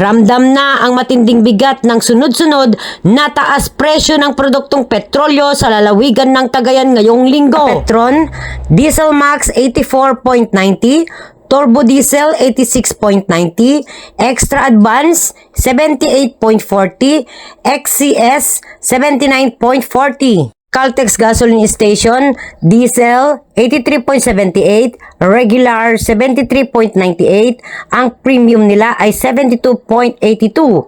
Ramdam na ang matinding bigat ng sunod-sunod na taas presyo ng produktong petrolyo sa lalawigan ng Cagayan ngayong linggo. Petron, Diesel Max 84.90, Turbo Diesel 86.90, Extra Advance 78.40, XCS 79.40. Caltex Gasoline Station, Diesel 83.78, Regular 73.98, ang premium nila ay 72.82.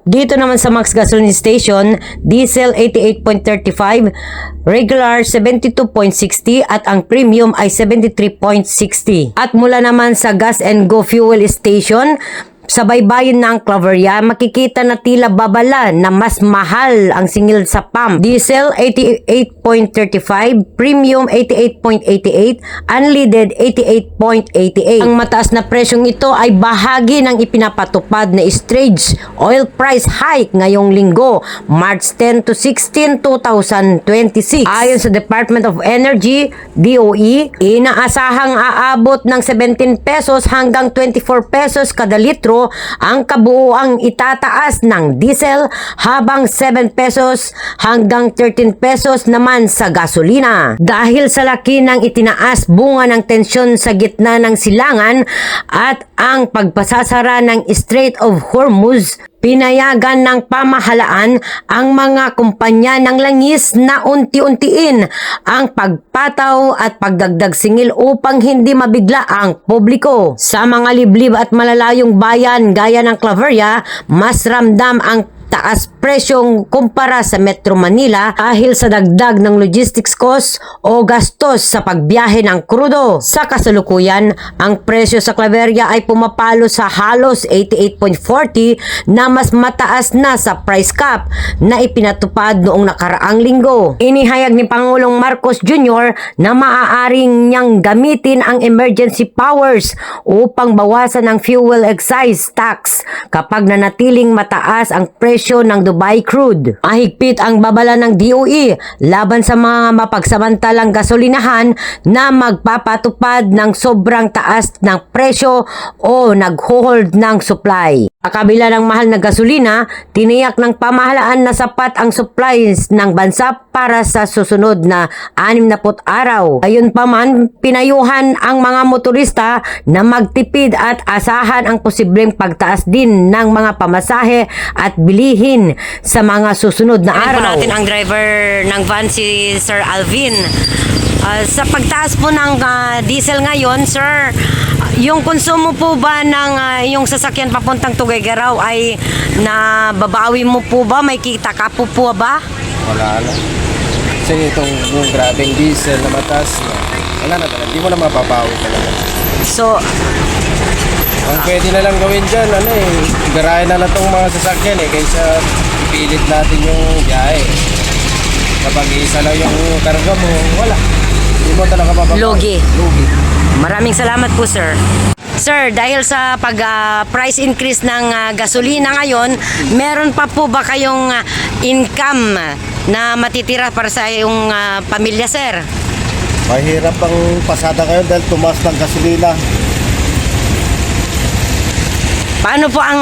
Dito naman sa Max Gasoline Station, Diesel 88.35, Regular 72.60 at ang premium ay 73.60. At mula naman sa Gas and Go Fuel Station, sa baybayin ng Claveria, makikita na tila babala na mas mahal ang singil sa pump. Diesel 88.35, Premium 88.88, Unleaded 88.88. Ang mataas na presyong ito ay bahagi ng ipinapatupad na Strage Oil Price Hike ngayong linggo, March 10 to 16, 2026. Ayon sa Department of Energy, DOE, inaasahang aabot ng 17 pesos hanggang 24 pesos kada litro ang kabuuang itataas ng diesel, habang 7 pesos hanggang 13 pesos naman sa gasolina. Dahil sa laki ng itinaas bunga ng tensyon sa gitna ng silangan at ang pagpasasara ng Strait of Hormuz, pinayagan ng pamahalaan ang mga kumpanya ng langis na unti-untiin ang pagpataw at pagdagdag singil upang hindi mabigla ang publiko. Sa mga liblib at malalayong bayan gaya ng Claveria, mas ramdam ang taas presyong kumpara sa Metro Manila dahil sa dagdag ng logistics cost o gastos sa pagbiyahe ng krudo. Sa kasalukuyan, ang presyo sa Claveria ay pumapalo sa halos 88.40 na mas mataas na sa price cap na ipinatupad noong nakaraang linggo. Inihayag ni Pangulong Marcos Jr. na maaaring niyang gamitin ang emergency powers upang bawasan ang fuel excise tax kapag nanatiling mataas ang presyo ng Dubai crude. Mahigpit ang babala ng DOE laban sa mga mapagsamantalang gasolinahan na magpapatupad ng sobrang taas ng presyo o nag-hold ng supply. Kabila ng mahal na gasolina, tiniyak ng pamahalaan na sapat ang supplies ng bansa para sa susunod na 60 araw. Gayunpaman, pinayuhan ang mga motorista na magtipid at asahan ang posibleng pagtaas din ng mga pamasahe at bilihin sa mga susunod na araw. Natin ang driver ng van, si Sir Alvin. Sa pagtaas po ng diesel ngayon, sir, yung konsumo po ba ng yung sasakyan papuntang Tuguegarao ay nababawi mo po ba? May kita ka po ba? Wala lang. Kasi itong yung grabing diesel na mataas na, wala na talaga. Hindi mo na mapapawi talaga. So, ang pwede na lang gawin dyan, garayan na lang itong mga sasakyan kaysa ipilit natin yung biyahe. Kapag isa lang yung karga mo, wala. Hindi mo talaga mapapawi. Lugi. Maraming salamat po, sir. Sir, dahil sa price increase ng gasolina ngayon, meron pa po ba kayong income na matitira para sa iyong pamilya, sir? Mahirap ang pasada kayo dahil tumaas ng gasolina. Paano po ang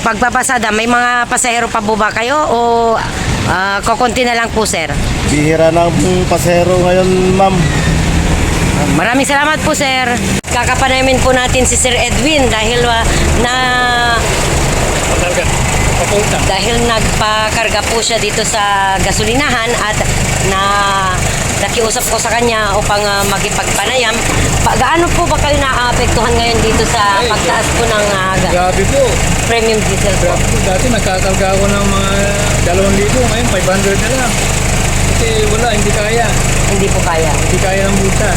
pagpapasada? May mga pasahero pa po ba kayo o kukunti na lang po, sir? Bihira ng pasahero ngayon, ma'am. Maraming salamat po, sir. Kakapanamin po natin si Sir Edwin dahil nagpakarga po siya dito sa gasolinahan at nakiusap ko sa kanya upang magipagpanayam. Gaano po ba kayo naapektuhan ngayon dito sa pagtaas po ng Grabe po. premium diesel po? Grabe po. Dati nagkakarga ako ng mga 2,000. Ngayon 500 na lang. Kasi wala, hindi kaya. Hindi po kaya. Hindi kaya ng bulsa.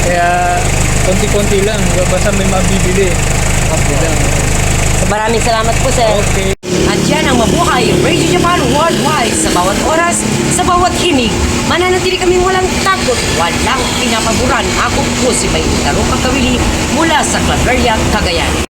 Kaya konti-konti lang. Basta may mabibili. Okay. So, maraming salamat po, sir. Okay. At yan ang mabuhay Radio Japan Worldwide. Sa bawat oras, sa bawat hinig, mananatili kaming walang takot, walang pinapaboran. Ako po si May Taro Pagkawili mula sa Claveria, Cagayan.